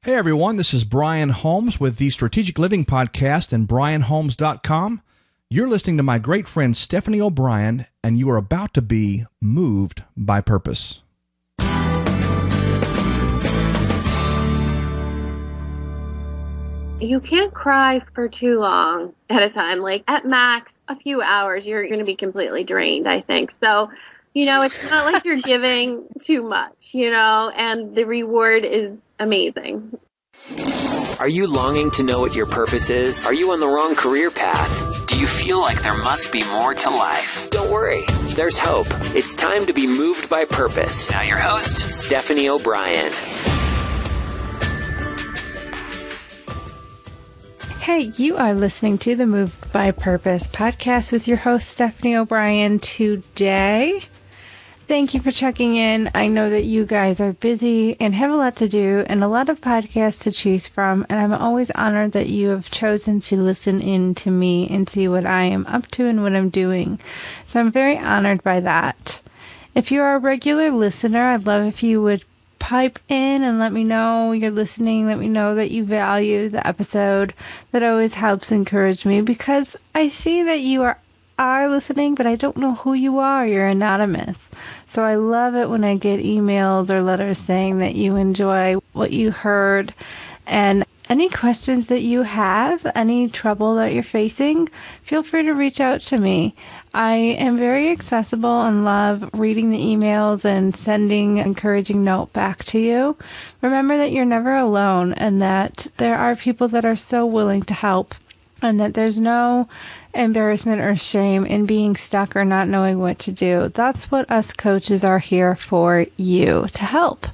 Hey everyone, this is Brian Holmes with the Strategic Living Podcast and brianholmes.com. You're listening to my great friend Stephanie O'Brien, and you are about to be moved by purpose. You can't cry for too long at a time. Like at max, a few hours, you're going to be completely drained, I think. So, it's not like you're giving too much, and the reward is amazing. Are you longing to know what your purpose is? Are you on the wrong career path? Do you feel like there must be more to life? Don't worry, there's hope. It's time to be moved by purpose. Now your host, Stephanie O'Brien. Hey, you are listening to the Moved by Purpose podcast with your host, Stephanie O'Brien, today. Thank you for checking in. I know that you guys are busy and have a lot to do and a lot of podcasts to choose from, and I'm always honored that you have chosen to listen in to me and see what I am up to and what I'm doing. So I'm very honored by that. If you are a regular listener, I'd love if you would pipe in and let me know you're listening. Let me know that you value the episode. That always helps encourage me because I see that you are listening, but I don't know who you are. You're anonymous. So I love it when I get emails or letters saying that you enjoy what you heard. And any questions that you have, any trouble that you're facing, feel free to reach out to me. I am very accessible and love reading the emails and sending an encouraging note back to you. Remember that you're never alone and that there are people that are so willing to help and that there's no embarrassment or shame in being stuck or not knowing what to do. That's what us coaches are here for you, to help.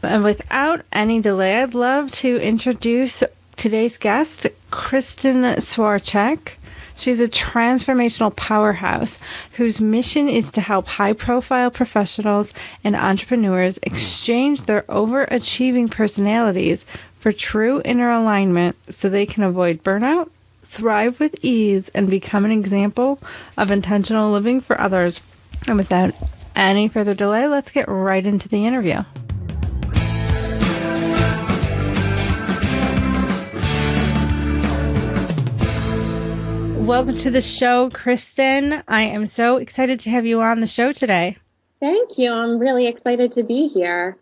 And without any delay, I'd love to introduce today's guest, Kristin Swarcheck. She's a transformational powerhouse whose mission is to help high-profile professionals and entrepreneurs exchange their overachieving personalities for true inner alignment so they can avoid burnout, thrive with ease, and become an example of intentional living for others. And without any further delay, let's get right into the interview. Welcome to the show, Kristen. I am so excited to have you on the show today. Thank you. I'm really excited to be here.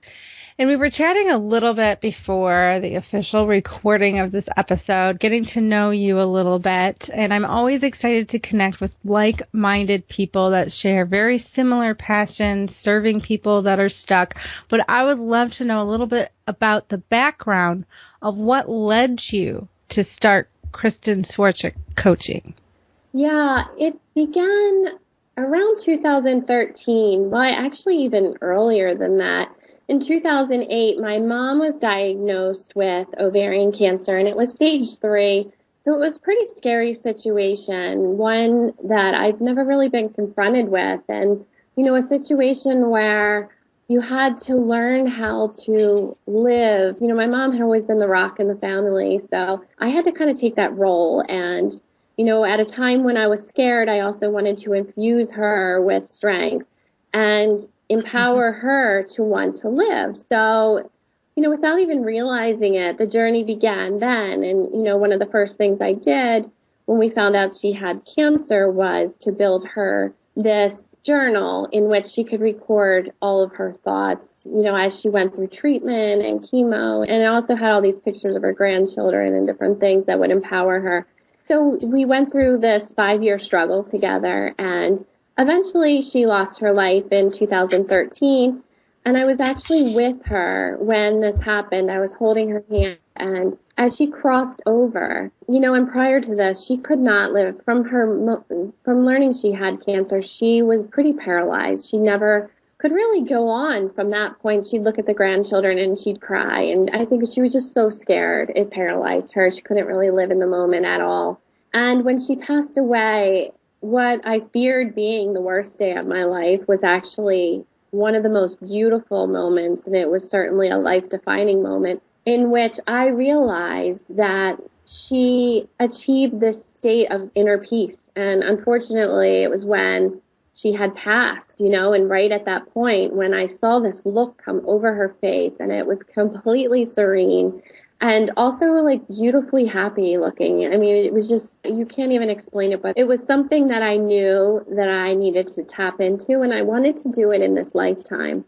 And we were chatting a little bit before the official recording of this episode, getting to know you a little bit. And I'm always excited to connect with like-minded people that share very similar passions, serving people that are stuck. But I would love to know a little bit about the background of what led you to start Kristin Swarcheck Coaching. Yeah, it began around 2013. Well, actually even earlier than that. In 2008, my mom was diagnosed with ovarian cancer, and it was stage 3. So it was a pretty scary situation, one that I've never really been confronted with. And, a situation where you had to learn how to live. My mom had always been the rock in the family, so I had to kind of take that role. And, at a time when I was scared, I also wanted to infuse her with strength and empower her to want to live. So, without even realizing it, the journey began then. And, one of the first things I did when we found out she had cancer was to build her this journal in which she could record all of her thoughts, as she went through treatment and chemo. And it also had all these pictures of her grandchildren and different things that would empower her. So we went through this 5-year struggle together, and eventually she lost her life in 2013, and I was actually with her when this happened. I was holding her hand, and as she crossed over, and prior to this, she could not live. From learning she had cancer, she was pretty paralyzed. She never could really go on from that point. She'd look at the grandchildren and she'd cry, and I think she was just so scared. It paralyzed her. She couldn't really live in the moment at all. And when she passed away, what I feared being the worst day of my life was actually one of the most beautiful moments, and it was certainly a life-defining moment, in which I realized that she achieved this state of inner peace. And unfortunately, it was when she had passed, and right at that point when I saw this look come over her face, and it was completely serene and also like beautifully happy looking. I mean, it was just, you can't even explain it, but it was something that I knew that I needed to tap into, and I wanted to do it in this lifetime.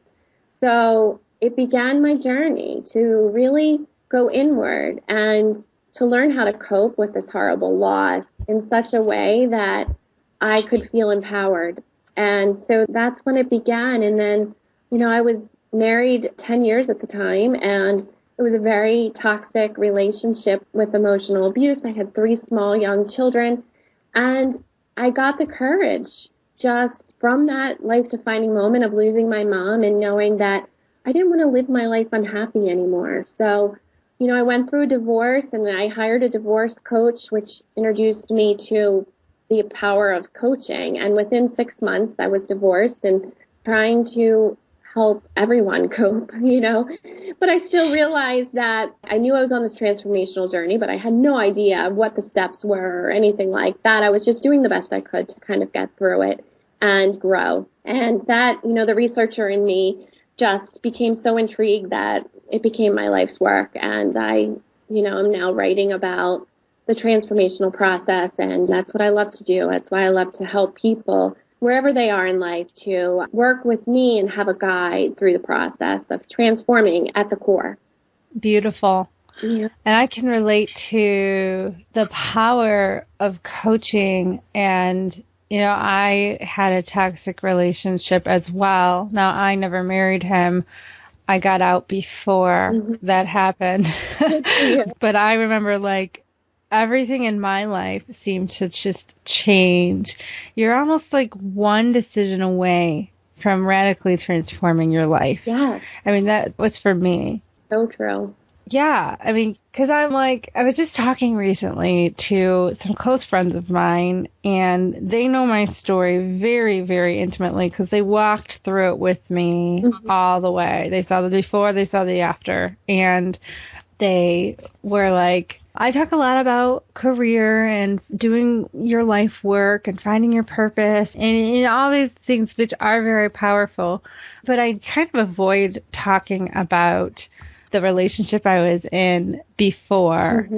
So it began my journey to really go inward and to learn how to cope with this horrible loss in such a way that I could feel empowered. And so that's when it began. And then, I was married 10 years at the time, and it was a very toxic relationship with emotional abuse. I had 3 small young children, and I got the courage just from that life-defining moment of losing my mom and knowing that I didn't want to live my life unhappy anymore. So, I went through a divorce, and I hired a divorce coach, which introduced me to the power of coaching. And within 6 months, I was divorced and trying to help everyone cope, But I still realized that I knew I was on this transformational journey, but I had no idea what the steps were or anything like that. I was just doing the best I could to kind of get through it and grow. And that, the researcher in me just became so intrigued that it became my life's work. And I'm now writing about the transformational process, and that's what I love to do. That's why I love to help people wherever they are in life to work with me and have a guide through the process of transforming at the core. Beautiful. Yeah. And I can relate to the power of coaching. And, I had a toxic relationship as well. Now, I never married him. I got out before that happened. Yeah. But I remember everything in my life seemed to just change. You're almost like one decision away from radically transforming your life. Yeah. I mean, that was for me. So true. Yeah. I mean, because I was just talking recently to some close friends of mine, and they know my story very, very intimately because they walked through it with me all the way. They saw the before, they saw the after, and they were like, I talk a lot about career and doing your life work and finding your purpose and all these things, which are very powerful. But I kind of avoid talking about the relationship I was in before.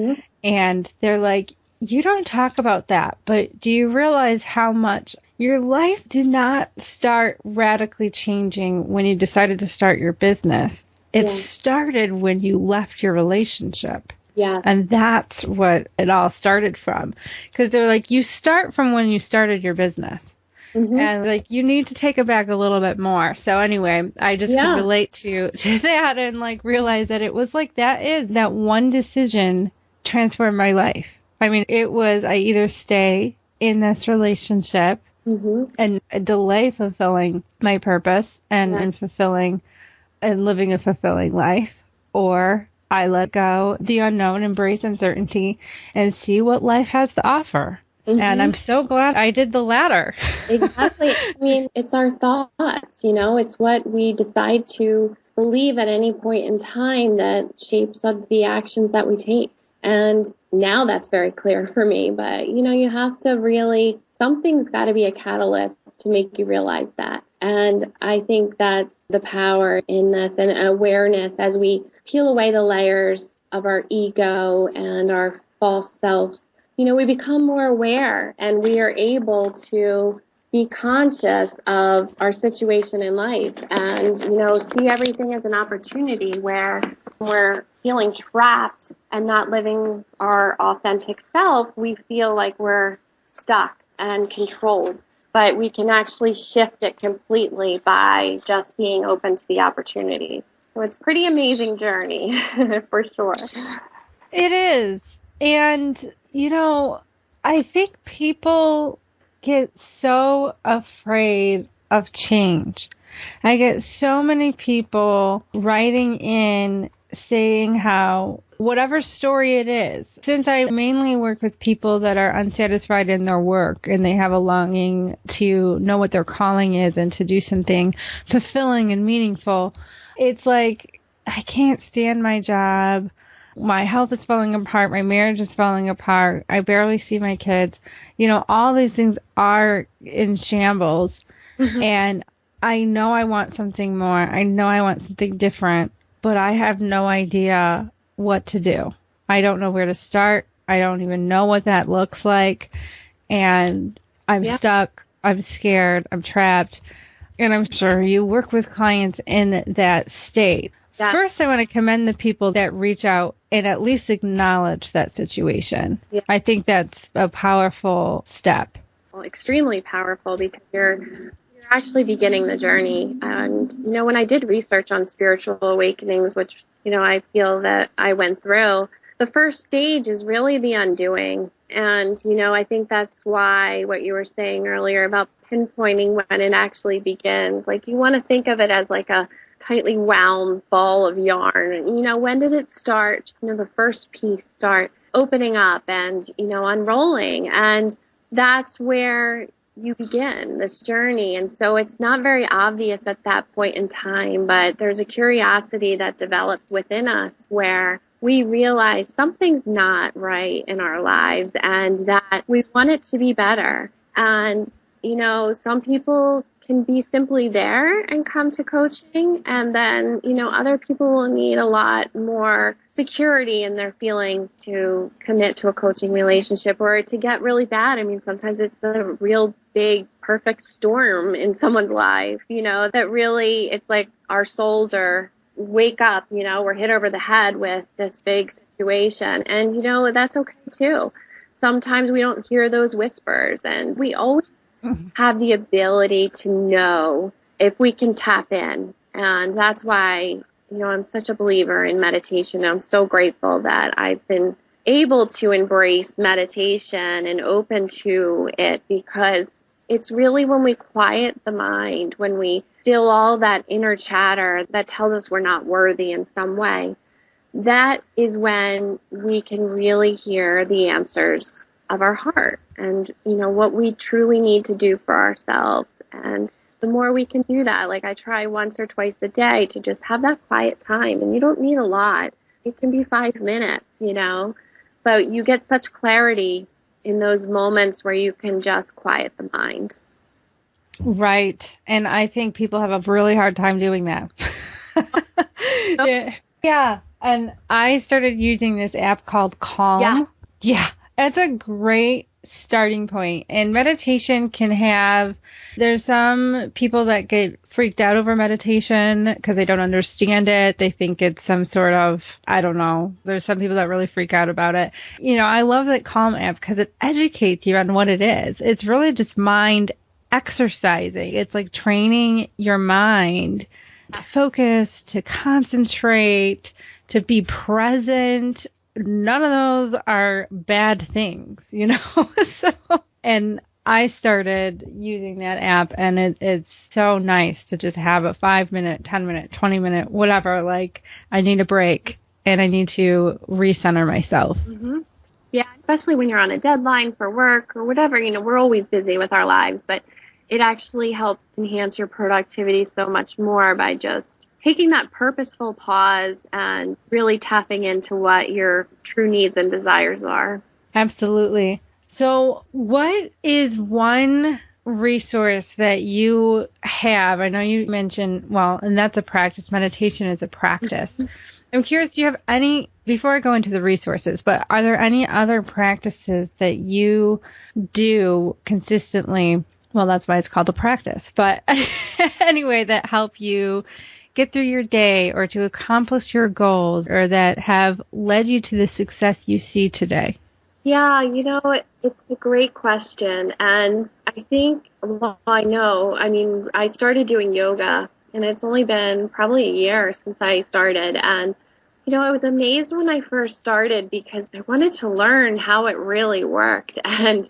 And they're like, you don't talk about that, but do you realize how much your life did not start radically changing when you decided to start your business? It started when you left your relationship. Yeah. And that's what it all started from. Because they're like, you start from when you started your business. And you need to take it back a little bit more. So anyway, I just can relate to that and realize that it was that one decision transformed my life. I mean, it was, I either stay in this relationship and delay fulfilling my purpose and fulfilling and living a fulfilling life, or I let go the unknown, embrace uncertainty, and see what life has to offer. And I'm so glad I did the latter. Exactly. I mean, it's our thoughts, it's what we decide to believe at any point in time that shapes up the actions that we take. And now that's very clear for me. But, you have to really, something's got to be a catalyst to make you realize that. And I think that's the power in this, and awareness as we peel away the layers of our ego and our false selves. We become more aware, and we are able to be conscious of our situation in life and, see everything as an opportunity where we're feeling trapped and not living our authentic self. We feel like we're stuck and controlled, but we can actually shift it completely by just being open to the opportunities. So it's a pretty amazing journey for sure. It is. And I think people get so afraid of change. I get so many people writing in saying how whatever story it is, since I mainly work with people that are unsatisfied in their work and they have a longing to know what their calling is and to do something fulfilling and meaningful, it's like, I can't stand my job. My health is falling apart. My marriage is falling apart. I barely see my kids. All these things are in shambles. And I know I want something more. I know I want something different, but I have no idea what to do. I don't know where to start. I don't even know what that looks like. And I'm stuck. I'm scared. I'm trapped. And I'm sure you work with clients in that state. Yeah. First, I want to commend the people that reach out and at least acknowledge that situation. Yeah. I think that's a powerful step. Well, extremely powerful, because you're actually beginning the journey. And, when I did research on spiritual awakenings, which, I feel that I went through, the first stage is really the undoing. And, I think that's why what you were saying earlier about pinpointing when it actually begins, like you want to think of it as like a tightly wound ball of yarn. When did it start? The first piece start opening up and, unrolling. And that's where you begin this journey. And so it's not very obvious at that point in time, but there's a curiosity that develops within us where we realize something's not right in our lives and that we want it to be better. And, some people can be simply there and come to coaching. And then, other people will need a lot more security in their feeling to commit to a coaching relationship, or to get really bad. I mean, sometimes it's a real big, perfect storm in someone's life, that really it's like our souls are wake up, we're hit over the head with this big situation. And, that's okay too. Sometimes we don't hear those whispers, and we always have the ability to know if we can tap in. And that's why, I'm such a believer in meditation. I'm so grateful that I've been able to embrace meditation and open to it, because it's really when we quiet the mind, when we still all that inner chatter that tells us we're not worthy in some way, that is when we can really hear the answers of our heart and, what we truly need to do for ourselves. And the more we can do that, like I try once or twice a day to just have that quiet time, and you don't need a lot. It can be 5 minutes, but you get such clarity in those moments where you can just quiet the mind. Right. And I think people have a really hard time doing that. Yeah. And I started using this app called Calm. Yeah. It's a great starting point. And meditation can have, there's some people that get freaked out over meditation because they don't understand it. They think it's some sort of, I don't know. There's some people that really freak out about it. I love that Calm app because it educates you on what it is. It's really just mind exercising. It's like training your mind to focus, to concentrate, to be present. None of those are bad things, So, and I started using that app, and it's so nice to just have a 5-minute, 10-minute, 20-minute, whatever. Like, I need a break and I need to recenter myself. Mm-hmm. Yeah, especially when you're on a deadline for work or whatever. We're always busy with our lives, but it actually helps enhance your productivity so much more by just taking that purposeful pause and really tapping into what your true needs and desires are. Absolutely. So what is one resource that you have? I know you mentioned, and that's a practice. Meditation is a practice. I'm curious, do you have any, before I go into the resources, but are there any other practices that you do consistently? Well, that's why it's called a practice. But anyway, that help you get through your day or to accomplish your goals, or that have led you to the success you see today? Yeah, it's a great question. And I think, I started doing yoga, and it's only been probably a year since I started. And, I was amazed when I first started because I wanted to learn how it really worked. And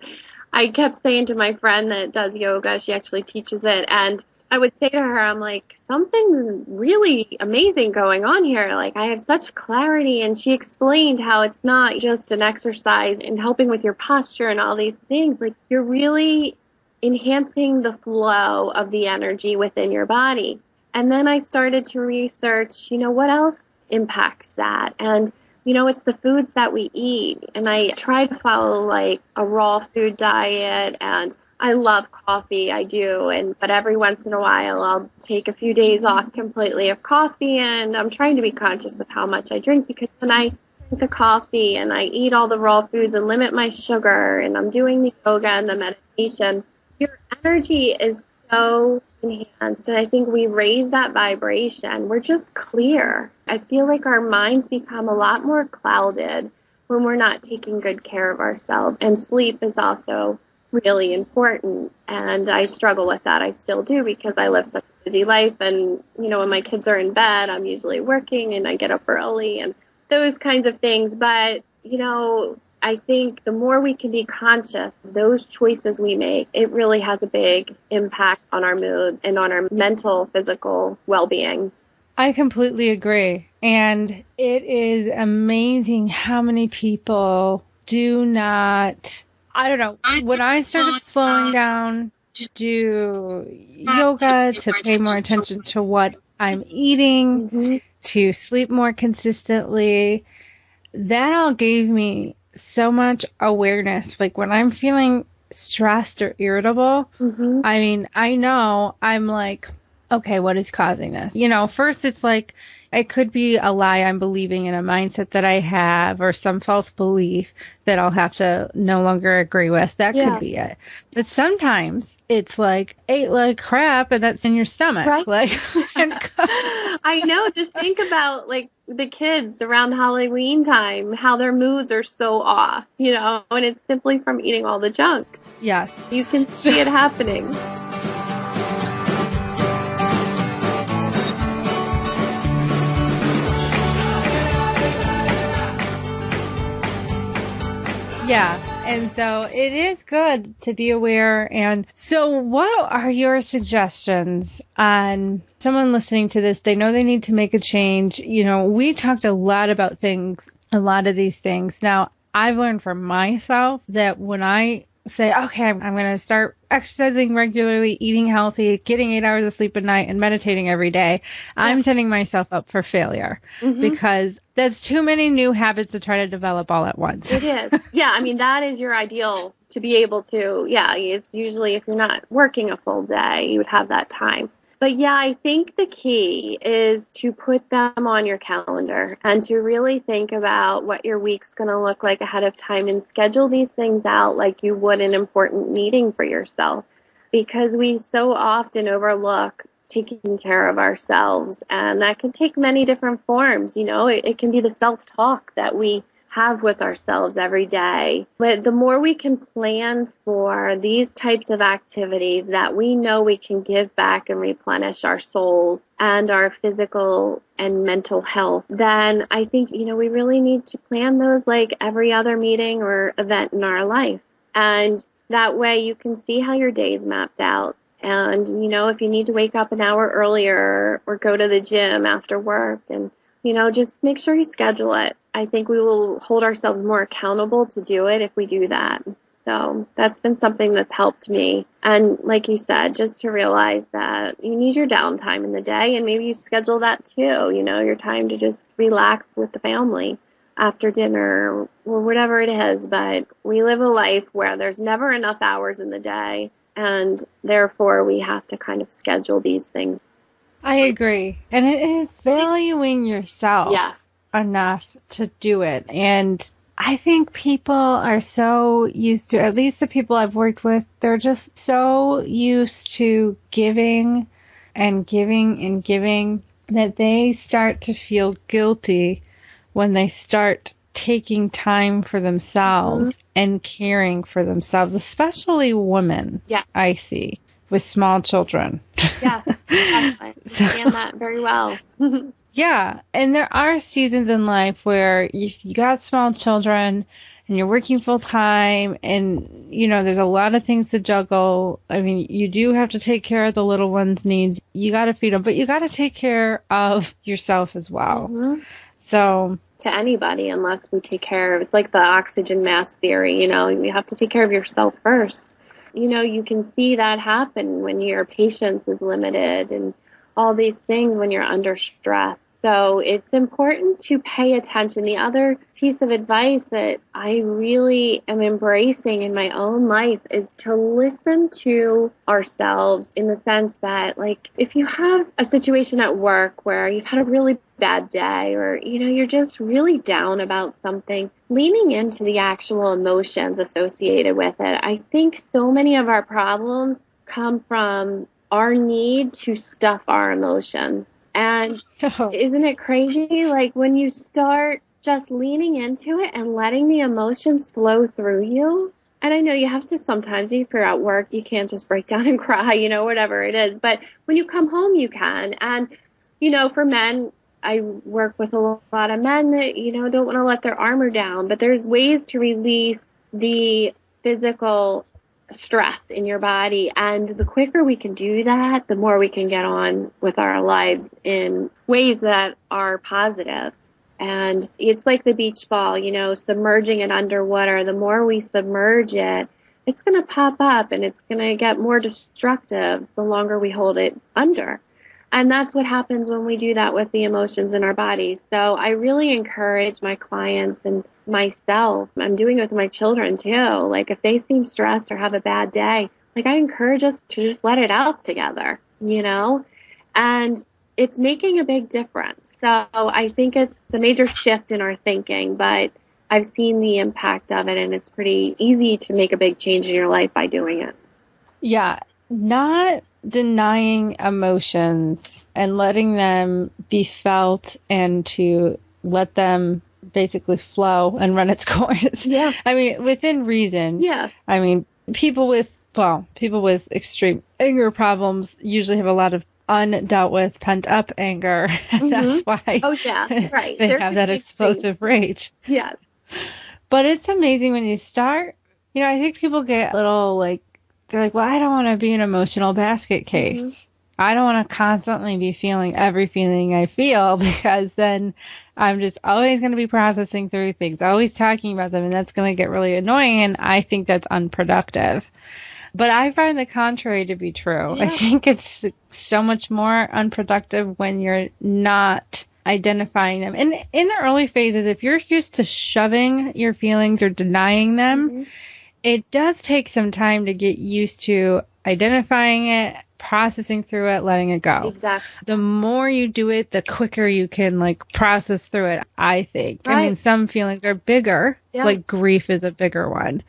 I kept saying to my friend that does yoga, she actually teaches it, and I would say to her, I'm like, something's really amazing going on here. Like, I have such clarity. And she explained how it's not just an exercise and helping with your posture and all these things. Like, you're really enhancing the flow of the energy within your body. And then I started to research, what else impacts that? And it's the foods that we eat. And I tried to follow like a raw food diet, and I love coffee, I do, but every once in a while I'll take a few days off completely of coffee, and I'm trying to be conscious of how much I drink, because when I drink the coffee and I eat all the raw foods and limit my sugar and I'm doing the yoga and the meditation, your energy is so enhanced, and I think we raise that vibration. We're just clear. I feel like our minds become a lot more clouded when we're not taking good care of ourselves, and sleep is also really important, and I struggle with that. I still do, because I live such a busy life, and when my kids are in bed, I'm usually working and I get up early and those kinds of things. But I think the more we can be conscious of those choices we make, it really has a big impact on our moods and on our mental, physical well-being. I completely agree. And it is amazing how many people do not, I don't know, when I started slowing down to do yoga, to pay more attention to what I'm eating, to sleep more consistently, that all gave me so much awareness. Like when I'm feeling stressed or irritable, I mean, I know I'm like, okay, what is causing this? First it's like, it could be a lie I'm believing in, a mindset that I have, or some false belief that I'll have to no longer agree with. That could be it. But sometimes it's like, ate like crap, and that's in your stomach. Right. Like, I know. Just think about like the kids around Halloween time, how their moods are so off, and it's simply from eating all the junk. Yes. You can see it happening. Yeah. And so it is good to be aware. And so what are your suggestions on someone listening to this? They know they need to make a change. We talked a lot about a lot of these things. Now, I've learned for myself that when I say, okay, I'm going to start exercising regularly, eating healthy, getting 8 hours of sleep a night, and meditating every day, I'm setting myself up for failure, because there's too many new habits to try to develop all at once. It is. Yeah, I mean, that is your ideal to be able to, it's usually if you're not working a full day, you would have that time. But yeah, I think the key is to put them on your calendar and to really think about what your week's going to look like ahead of time, and schedule these things out like you would an important meeting for yourself, because we so often overlook taking care of ourselves, and that can take many different forms. It can be the self-talk that we have with ourselves every day. But the more we can plan for these types of activities that we know we can give back and replenish our souls and our physical and mental health, then I think, we really need to plan those like every other meeting or event in our life. And that way you can see how your day is mapped out. And, if you need to wake up an hour earlier or go to the gym after work, and just make sure you schedule it. I think we will hold ourselves more accountable to do it if we do that. So that's been something that's helped me. And like you said, just to realize that you need your downtime in the day, and maybe you schedule that too, your time to just relax with the family after dinner or whatever it is. But we live a life where there's never enough hours in the day, and therefore we have to kind of schedule these things. I agree. And it is valuing yourself enough to do it. And I think people are so used to, at least the people I've worked with, they're just so used to giving and giving and giving that they start to feel guilty when they start taking time for themselves and caring for themselves, especially women, I see, with small children. Yeah, I understand that very well. Yeah, and there are seasons in life where you got small children and you're working full time, and there's a lot of things to juggle. I mean, you do have to take care of the little ones' needs. You got to feed them, but you got to take care of yourself as well. So to anybody, unless we take care of, it's like the oxygen mask theory, you have to take care of yourself first. You can see that happen when your patience is limited and all these things when you're under stress. So it's important to pay attention. The other piece of advice that I really am embracing in my own life is to listen to ourselves, in the sense that, like, if you have a situation at work where you've had a really bad day, or, you're just really down about something, leaning into the actual emotions associated with it. I think so many of our problems come from our need to stuff our emotions. And isn't it crazy? Like, when you start just leaning into it and letting the emotions flow through you. And I know you have to sometimes, if you're at work, you can't just break down and cry, whatever it is. But when you come home, you can. And, for men, I work with a lot of men that, don't want to let their armor down. But there's ways to release the physical stress in your body. And the quicker we can do that, the more we can get on with our lives in ways that are positive. And it's like the beach ball, submerging it underwater. The more we submerge it, it's going to pop up and it's going to get more destructive the longer we hold it under. And that's what happens when we do that with the emotions in our bodies. So I really encourage my clients and myself, I'm doing it with my children too. Like, if they seem stressed or have a bad day, like, I encourage us to just let it out together, and it's making a big difference. So I think it's a major shift in our thinking, but I've seen the impact of it, and it's pretty easy to make a big change in your life by doing it. Yeah. Not denying emotions and letting them be felt, and to let them basically flow and run its course. Yeah. I mean, within reason. Yeah. I mean, people with extreme anger problems usually have a lot of undealt with pent up anger. Mm-hmm. That's why right. they have that explosive rage. Yes. But it's amazing when you start, I think people get a little they're like, well, I don't want to be an emotional basket case. Mm-hmm. I don't want to constantly be feeling every feeling I feel, because then I'm just always going to be processing through things, always talking about them, and that's going to get really annoying, and I think that's unproductive. But I find the contrary to be true. Yeah. I think it's so much more unproductive when you're not identifying them. And in the early phases, if you're used to shoving your feelings or denying them, mm-hmm. it does take some time to get used to identifying it, processing through it, letting it go. Exactly. The more you do it, the quicker you can process through it, I think. Right. I mean, some feelings are bigger, like grief is a bigger one.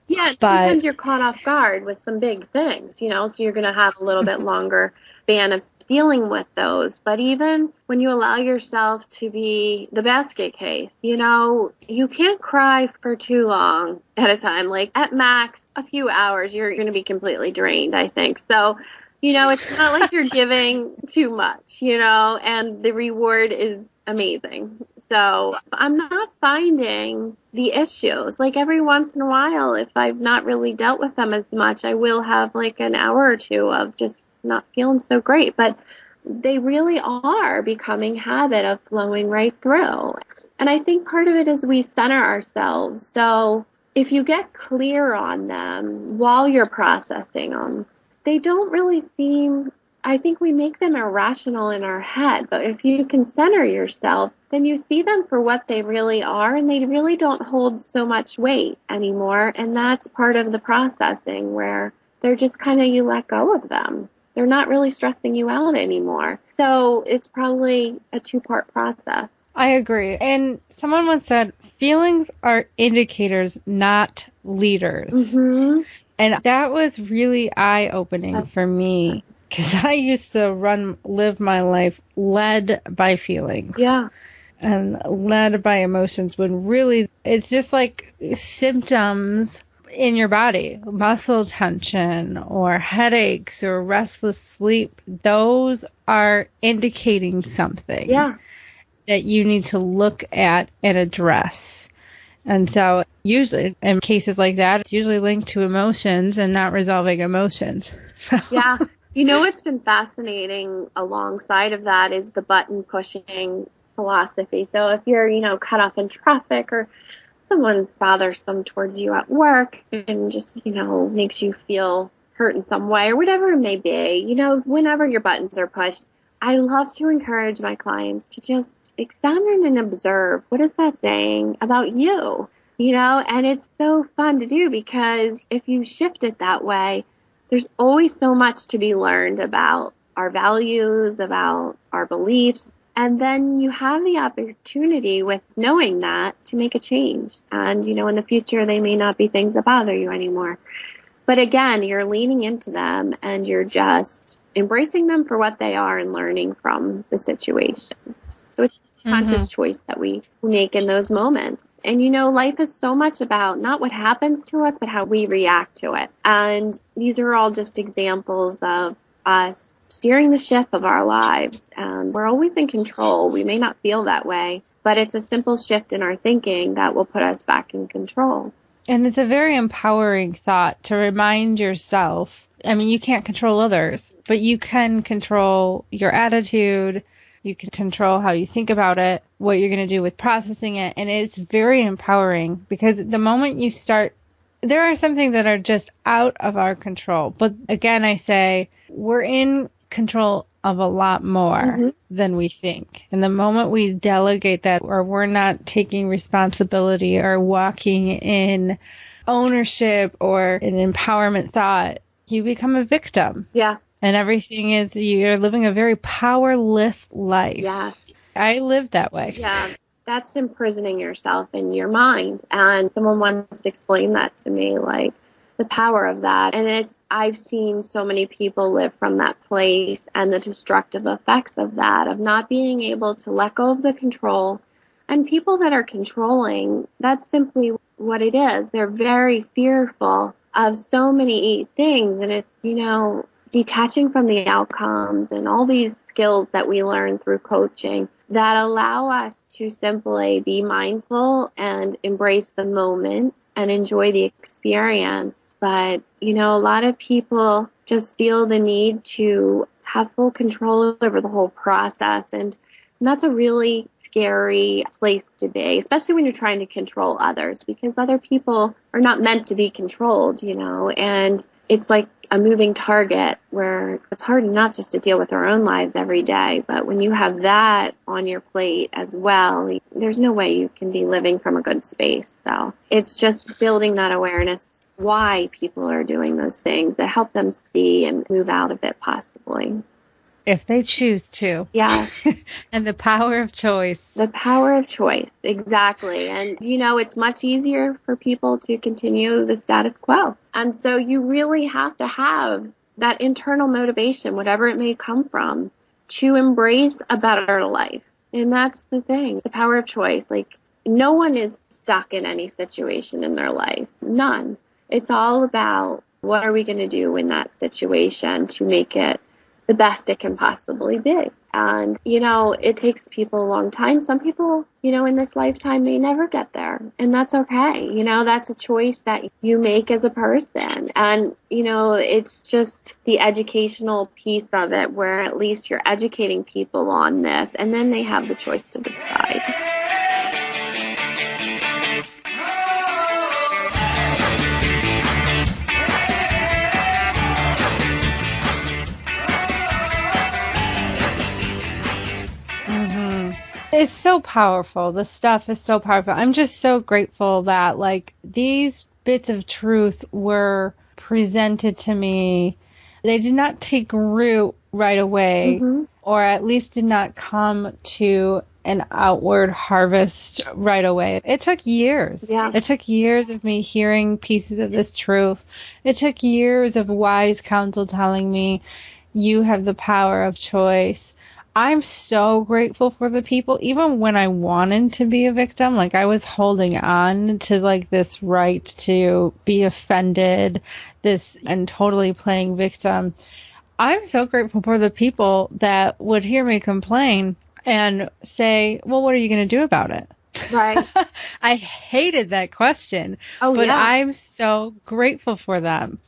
Yeah, sometimes you're caught off guard with some big things, so you're going to have a little bit longer span of dealing with those. But even when you allow yourself to be the basket case, you can't cry for too long at a time. Like, at max, a few hours, you're going to be completely drained, I think. So, it's not like you're giving too much, and the reward is amazing. So I'm not finding the issues. Like, every once in a while, if I've not really dealt with them as much, I will have an hour or two of just not feeling so great. But they really are becoming habit of flowing right through. And I think part of it is we center ourselves. So if you get clear on them while you're processing them, they don't really seem, I think we make them irrational in our head. But if you can center yourself, then you see them for what they really are, and they really don't hold so much weight anymore. And that's part of the processing, where they're just kind of, you let go of them. They're not really stressing you out anymore. So it's probably a 2-part process. I agree. And someone once said, feelings are indicators, not leaders. Mm-hmm. And that was really eye-opening for me, because I used to live my life led by feelings. Yeah. And led by emotions, when really it's just like symptoms in your body, muscle tension or headaches or restless sleep. Those are indicating something that you need to look at and address. And so usually in cases like that, it's usually linked to emotions and not resolving emotions. So. Yeah. What's been fascinating alongside of that is the button pushing philosophy. So if you're, cut off in traffic, or someone's bothersome towards you at work and just, makes you feel hurt in some way, or whatever it may be, whenever your buttons are pushed, I love to encourage my clients to just examine and observe. What is that saying about you? And it's so fun to do because if you shift it that way, there's always so much to be learned about our values, about our beliefs. And then you have the opportunity with knowing that to make a change. And, in the future, they may not be things that bother you anymore. But again, you're leaning into them and you're just embracing them for what they are and learning from the situation. So it's a conscious choice that we make in those moments. And, life is so much about not what happens to us, but how we react to it. And these are all just examples of us steering the ship of our lives. And we're always in control. We may not feel that way, but it's a simple shift in our thinking that will put us back in control. And it's a very empowering thought to remind yourself. I mean, you can't control others, but you can control your attitude. You can control how you think about it, what you're going to do with processing it. And it's very empowering because the moment you start, there are some things that are just out of our control. But again, I say we're in control of a lot more than we think. And the moment we delegate that, or we're not taking responsibility or walking in ownership or an empowerment thought, you become a victim. Yeah. And everything is, you're living a very powerless life. Yes. I lived that way. Yeah. That's imprisoning yourself in your mind. And someone once explained that to me, like the power of that. And I've seen so many people live from that place and the destructive effects of that, of not being able to let go of the control. And people that are controlling, that's simply what it is. They're very fearful of so many things. And it's, detaching from the outcomes and all these skills that we learn through coaching that allow us to simply be mindful and embrace the moment and enjoy the experience. But, a lot of people just feel the need to have full control over the whole process. And that's a really scary place to be, especially when you're trying to control others, because other people are not meant to be controlled, and it's like a moving target where it's hard enough just to deal with our own lives every day. But when you have that on your plate as well, there's no way you can be living from a good space. So it's just building that awareness why people are doing those things that help them see and move out of it possibly. If they choose to. Yeah. And the power of choice. The power of choice, exactly. And, it's much easier for people to continue the status quo. And so you really have to have that internal motivation, whatever it may come from, to embrace a better life. And that's the thing, the power of choice. Like, no one is stuck in any situation in their life. None. It's all about what are we going to do in that situation to make it the best it can possibly be. And, it takes people a long time. Some people, in this lifetime may never get there. And that's okay. That's a choice that you make as a person. And, it's just the educational piece of it where at least you're educating people on this. And then they have the choice to decide. It's so powerful. The stuff is so powerful. I'm just so grateful that these bits of truth were presented to me. They did not take root right away, or at least did not come to an outward harvest right away. It took years. Yeah. It took years of me hearing pieces of this truth. It took years of wise counsel telling me, you have the power of choice. I'm so grateful for the people, even when I wanted to be a victim, I was holding on to this right to be offended, and totally playing victim. I'm so grateful for the people that would hear me complain and say, well, what are you going to do about it? Right. I hated that question, but yeah. I'm so grateful for them.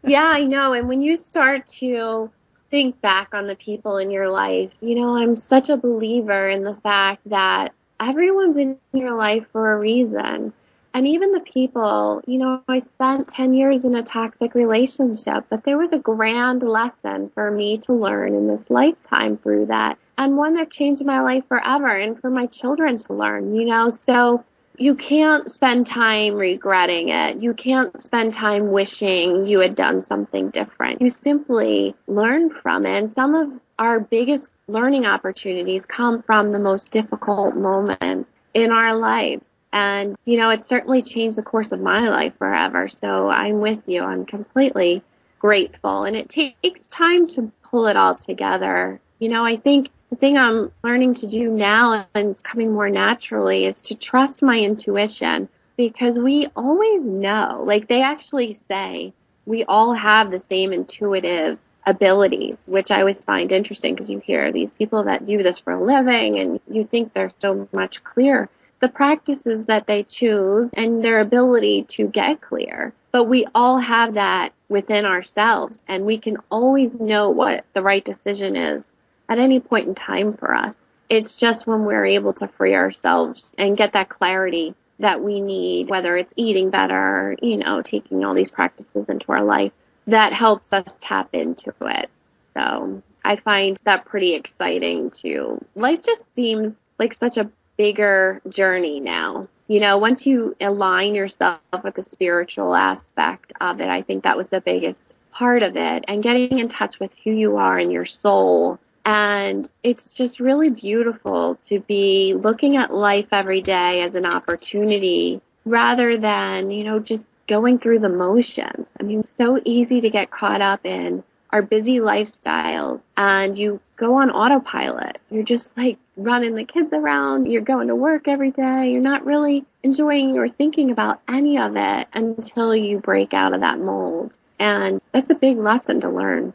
Yeah, I know. And when you start to think back on the people in your life, I'm such a believer in the fact that everyone's in your life for a reason. And even the people, I spent 10 years in a toxic relationship, but there was a grand lesson for me to learn in this lifetime through that, and one that changed my life forever, and for my children to learn, So you can't spend time regretting it. You can't spend time wishing you had done something different. You simply learn from it. And some of our biggest learning opportunities come from the most difficult moments in our lives. And, it certainly changed the course of my life forever. So I'm with you. I'm completely grateful. And it takes time to pull it all together. I think the thing I'm learning to do now, and it's coming more naturally, is to trust my intuition, because we always know, like they actually say, we all have the same intuitive abilities, which I always find interesting, because you hear these people that do this for a living and you think they're so much clearer. The practices that they choose and their ability to get clear. But we all have that within ourselves, and we can always know what the right decision is at any point in time for us. It's just when we're able to free ourselves and get that clarity that we need, whether it's eating better, taking all these practices into our life, that helps us tap into it. So I find that pretty exciting too. Life just seems like such a bigger journey now. Once you align yourself with the spiritual aspect of it, I think that was the biggest part of it, and getting in touch with who you are and your soul. And it's just really beautiful to be looking at life every day as an opportunity rather than, just going through the motions. I mean, it's so easy to get caught up in our busy lifestyles, and you go on autopilot. You're just like running the kids around. You're going to work every day. You're not really enjoying or thinking about any of it until you break out of that mold. And that's a big lesson to learn.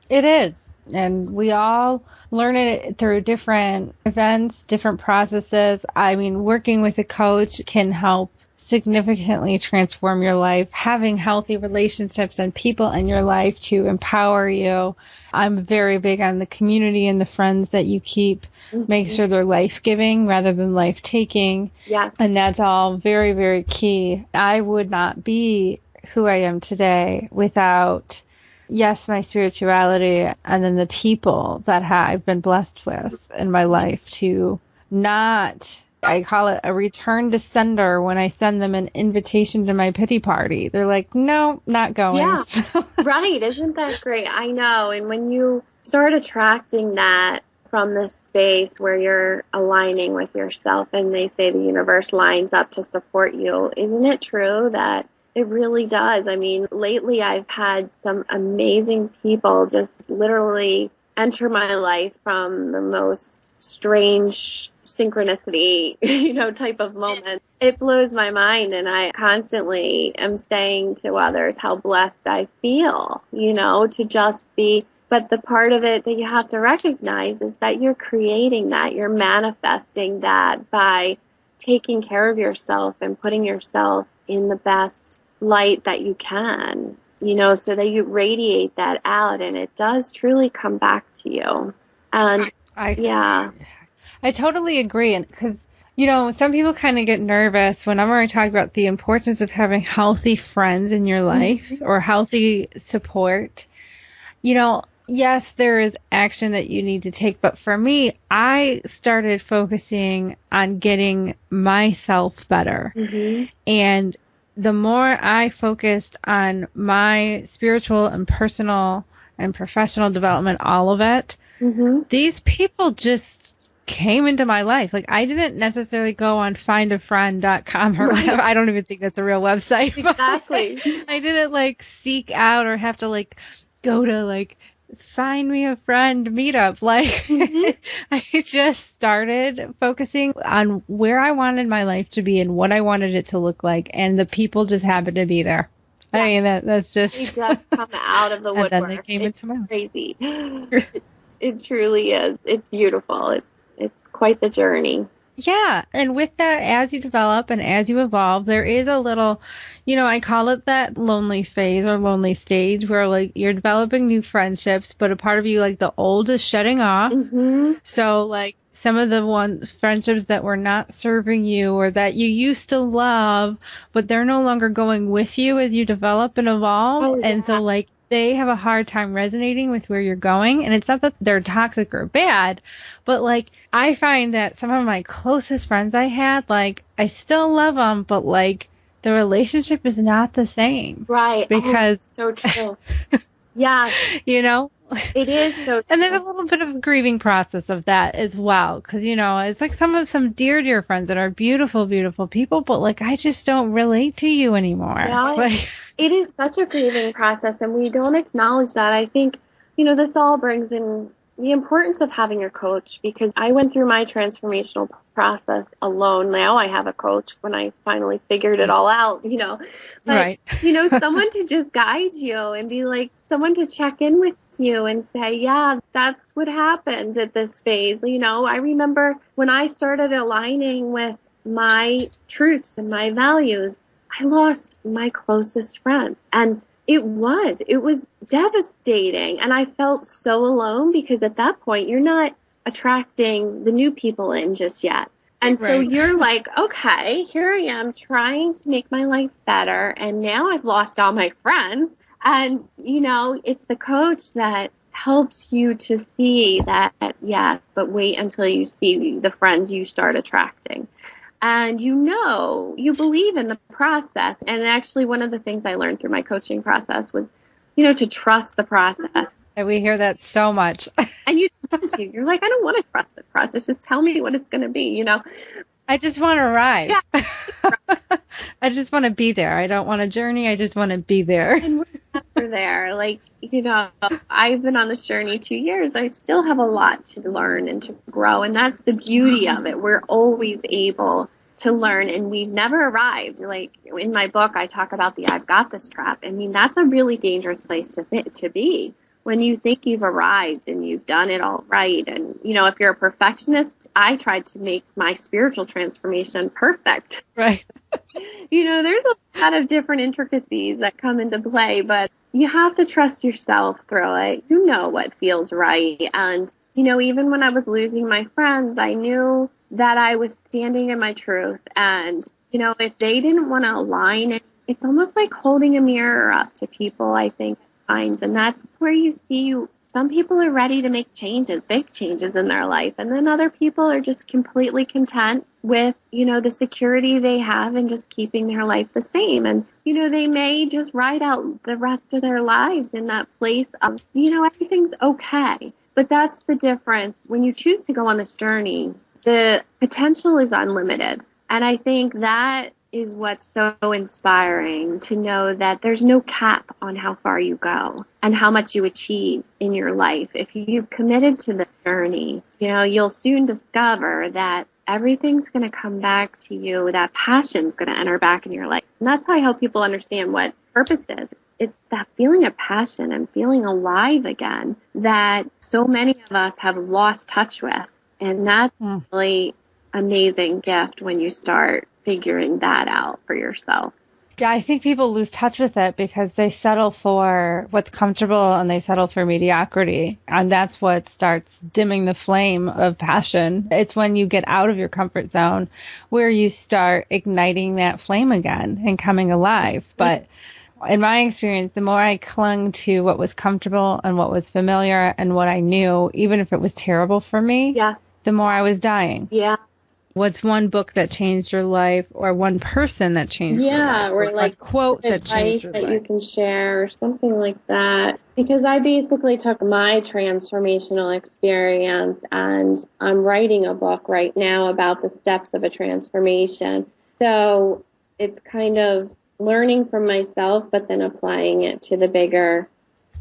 It is. And we all learn it through different events, different processes. I mean, working with a coach can help significantly transform your life. Having healthy relationships and people in your life to empower you. I'm very big on the community and the friends that you keep. Make sure they're life-giving rather than life-taking. Yes. And that's all very, very key. I would not be who I am today without, yes, my spirituality, and then the people that I've been blessed with in my life to not, I call it a return to sender when I send them an invitation to my pity party. They're like, no, not going. Yeah, right. Isn't that great? I know. And when you start attracting that from this space where you're aligning with yourself, and they say the universe lines up to support you, isn't it true that it really does? I mean, lately I've had some amazing people just literally enter my life from the most strange synchronicity, type of moment. It blows my mind, and I constantly am saying to others how blessed I feel, to just be. But the part of it that you have to recognize is that you're creating that, you're manifesting that by taking care of yourself and putting yourself in the best light that you can, so that you radiate that out, and it does truly come back to you. And I totally agree. And because, some people kind of get nervous whenever I talk about the importance of having healthy friends in your life or healthy support. Yes, there is action that you need to take. But for me, I started focusing on getting myself better. And the more I focused on my spiritual and personal and professional development, all of it, these people just came into my life. Like, I didn't necessarily go on findafriend.com or whatever. I don't even think that's a real website. Exactly. I didn't seek out or have to go to find me a friend meetup. I just started focusing on where I wanted my life to be and what I wanted it to look like, and the people just happened to be there. Yeah. I mean, that's just... They just come out of the woodwork. And then they came into my life. Crazy. It truly is. It's beautiful. It's quite the journey. Yeah. And with that, as you develop and as you evolve, there is a little, I call it that lonely phase or lonely stage where like you're developing new friendships, but a part of you, like the old is shedding off. Mm-hmm. So like some of the friendships that were not serving you or that you used to love, but they're no longer going with you as you develop and evolve. Oh, yeah. And so like they have a hard time resonating with where you're going. And it's not that they're toxic or bad, but like I find that some of my closest friends I had, like I still love them, but like the relationship is not the same. Right. Because so true. Yeah. It is so true. And there's a little bit of a grieving process of that as well. Cause it's like some dear friends that are beautiful, beautiful people, but like, I just don't relate to you anymore. Yeah, Like, it is such a grieving process and we don't acknowledge that. I think, this all brings in the importance of having a coach because I went through my transformational process alone. Now I have a coach when I finally figured it all out, But, right. Someone to just guide you and be like, someone to check in with you and say, yeah, that's what happened at this phase. I remember when I started aligning with my truths and my values, I lost my closest friend. And it was devastating. And I felt so alone because at that point, you're not attracting the new people in just yet. And so Right. you're like, okay, here I am trying to make my life better. And now I've lost all my friends. And, it's the coach that helps you to see that, yes, but wait until you see the friends you start attracting. And you believe in the process. And actually one of the things I learned through my coaching process was, to trust the process. And we hear that so much. And you want to. You're like, I don't want to trust the process. Just tell me what it's going to be, I just want to ride. Yeah. I just want to be there. I don't want a journey. I just want to be there. And we're there. Like, I've been on this journey 2 years. I still have a lot to learn and to grow. And that's the beauty of it. We're always able to learn and we've never arrived. Like in my book, I talk about the I've got this trap. I mean, that's a really dangerous place to be. When you think you've arrived and you've done it all right. And, if you're a perfectionist, I tried to make my spiritual transformation perfect. Right. There's a lot of different intricacies that come into play, but you have to trust yourself through it. You know what feels right. And, even when I was losing my friends, I knew that I was standing in my truth. And, if they didn't want to align, it's almost like holding a mirror up to people, I think. And that's where you see some people are ready to make changes, big changes in their life. And then other people are just completely content with, the security they have and just keeping their life the same. And, they may just ride out the rest of their lives in that place of, everything's okay. But that's the difference. When you choose to go on this journey, the potential is unlimited. And I think that is what's so inspiring to know that there's no cap on how far you go and how much you achieve in your life. If you've committed to the journey, you'll soon discover that everything's going to come back to you. That passion's going to enter back in your life. And that's how I help people understand what purpose is. It's that feeling of passion and feeling alive again that so many of us have lost touch with. And that's really amazing gift when you start figuring that out for yourself. Yeah, I think people lose touch with it because they settle for what's comfortable and they settle for mediocrity. And that's what starts dimming the flame of passion. It's when you get out of your comfort zone where you start igniting that flame again and coming alive. But in my experience, the more I clung to what was comfortable and what was familiar and what I knew, even if it was terrible for me, the more I was dying. Yeah. What's one book that changed your life or one person that changed your life? Or like a quote that changed your life. life. You can share or something like that. Because I basically took my transformational experience and I'm writing a book right now about the steps of a transformation. So it's kind of learning from myself, but then applying it to the bigger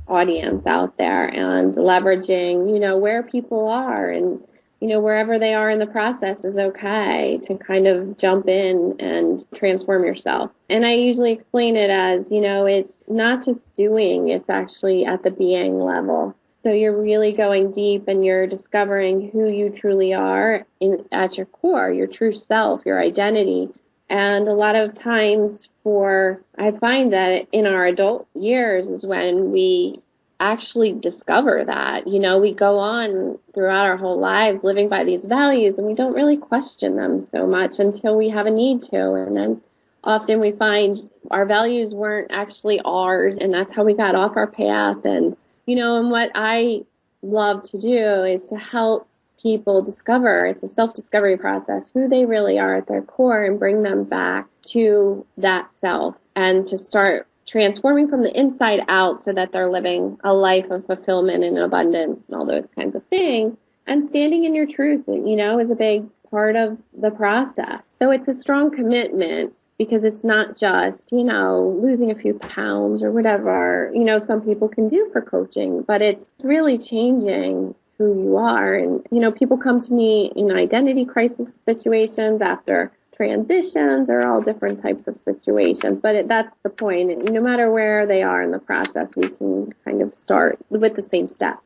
audience out there and leveraging, where people are and wherever they are in the process is okay to kind of jump in and transform yourself. And I usually explain it as, it's not just doing, it's actually at the being level. So you're really going deep and you're discovering who you truly are at your core, your true self, your identity. And a lot of times I find that in our adult years is when we actually discover that. We go on throughout our whole lives living by these values and we don't really question them so much until we have a need to. And then often we find our values weren't actually ours, and that's how we got off our path. And what I love to do is to help people discover, it's a self-discovery process, who they really are at their core and bring them back to that self and to start transforming from the inside out so that they're living a life of fulfillment and abundance and all those kinds of things. And standing in your truth, is a big part of the process. So it's a strong commitment because it's not just, losing a few pounds or whatever, some people can do for coaching, but it's really changing who you are. And, people come to me in identity crisis situations, after transitions, or all different types of situations. But that's the point. No matter where they are in the process, we can kind of start with the same steps.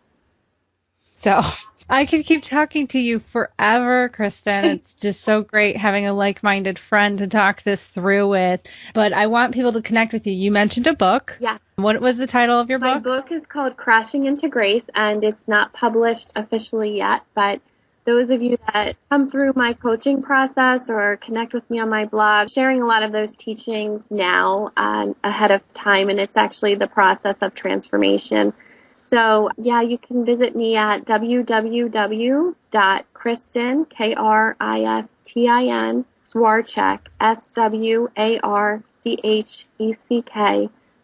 So I could keep talking to you forever, Kristen. It's just so great having a like-minded friend to talk this through with. But I want people to connect with you. You mentioned a book. Yeah. What was the title of your book? My book is called Crashing into Grace, and it's not published officially yet. But those of you that come through my coaching process or connect with me on my blog, sharing a lot of those teachings now ahead of time. And it's actually the process of transformation. So, you can visit me at www.Kristin, Kristin, Swarcheck,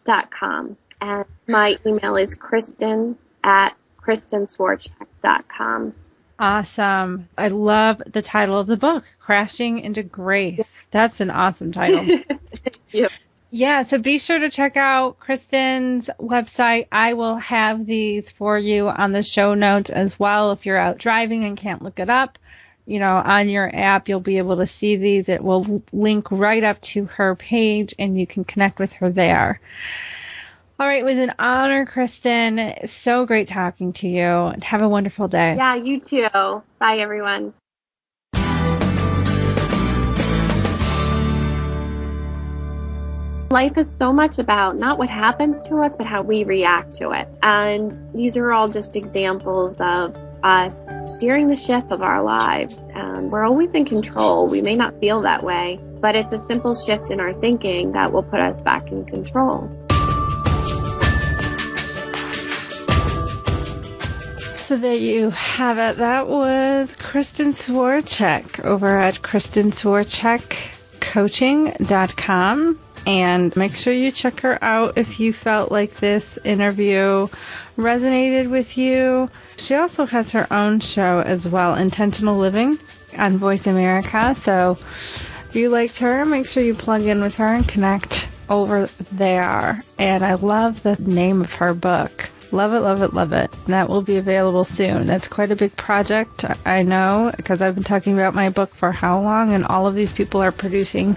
Swarcheck.com. And my email is Kristen@KristenSwarcheck.com. Awesome. I love the title of the book, Crashing into Grace. That's an awesome title. Yep. Yeah, so be sure to check out Kristen's website. I will have these for you on the show notes as well. If you're out driving and can't look it up, on your app, you'll be able to see these. It will link right up to her page and you can connect with her there. All right, it was an honor, Kristen. So great talking to you. And have a wonderful day. Yeah, you too. Bye, everyone. Life is so much about not what happens to us, but how we react to it. And these are all just examples of us steering the ship of our lives. And we're always in control. We may not feel that way, but it's a simple shift in our thinking that will put us back in control. So there you have it. That was Kristin Swarcheck over at KristinswarcheckCoaching.com. And make sure you check her out if you felt like this interview resonated with you. She also has her own show as well, Intentional Living, on Voice America. So if you liked her, make sure you plug in with her and connect over there. And I love the name of her book. Love it, love it, love it. And that will be available soon. That's quite a big project, I know, because I've been talking about my book for how long, and all of these people are producing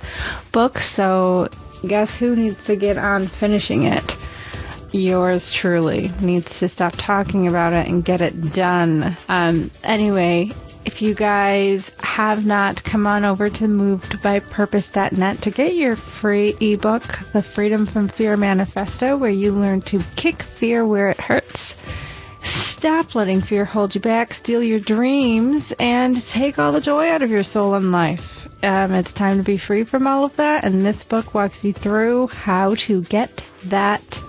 books, so guess who needs to get on finishing it? Yours truly needs to stop talking about it and get it done. Anyway, if you guys have not, come on over to movedbypurpose.net to get your free ebook, The Freedom from Fear Manifesto, where you learn to kick fear where it hurts, stop letting fear hold you back, steal your dreams, and take all the joy out of your soul and life. It's time to be free from all of that, and this book walks you through how to get that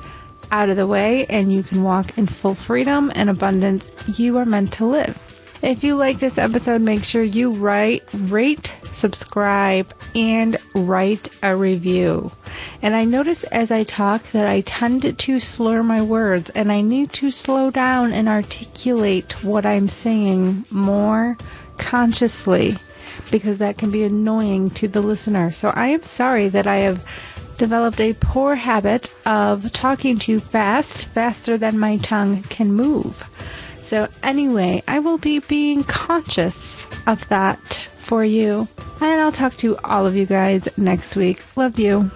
out of the way, and you can walk in full freedom and abundance you are meant to live. If you like this episode, make sure you rate, subscribe, and write a review. And I notice as I talk that I tend to slur my words, and I need to slow down and articulate what I'm saying more consciously, because that can be annoying to the listener. So I am sorry that I have developed a poor habit of talking too fast, faster than my tongue can move. So anyway, I will be being conscious of that for you. And I'll talk to all of you guys next week. Love you.